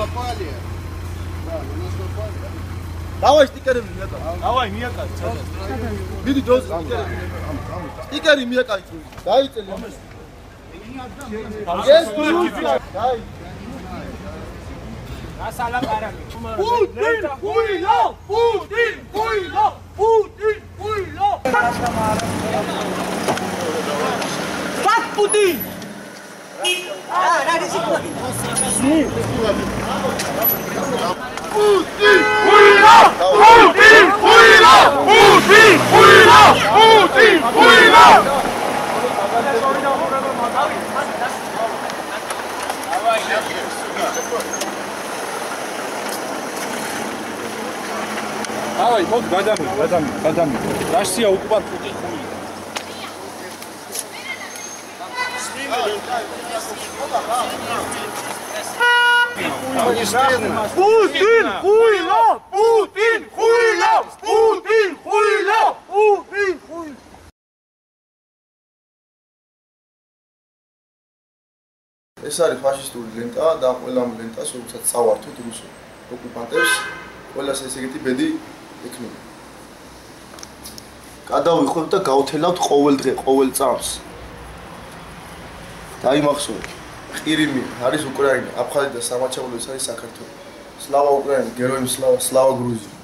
попали. Да, на нас попали. Давай стикеры миякай. Давай миякай. Биди доз стикеры. Стикеры миякай. Дайте ли. Есть тут. Дай. Асалам араби. Путин хуйло. Путин хуйло. Путин хуйло. Фак Путин. Ради секунды. Путин хуйло. Путин хуйло. Путин хуйло. Путин хуйло. Давай, мод გადამი. Россия ოკუპანტ Путин хуйло. Путин хуйло. Путин хуйло. Путин хуйло. Путин хуйло. ეს არის ფაშისტური ლენტა და ყველა ლენტას როდესაც წავართოთ რუსულ ოკუპანტებს ყველას ესე იგი ბედი ექნება. გადავიხოთ და გავთელავთ ყოველ დღე, ყოველ წამს. დაიმახსოვრეთ. ყირიმი არის უკრაინა, აფხაზი და სამაჩაბლო ეს არის საქართველო. სლავა უკრაინა, გეროიმ სლავა, სლავა გრუზია.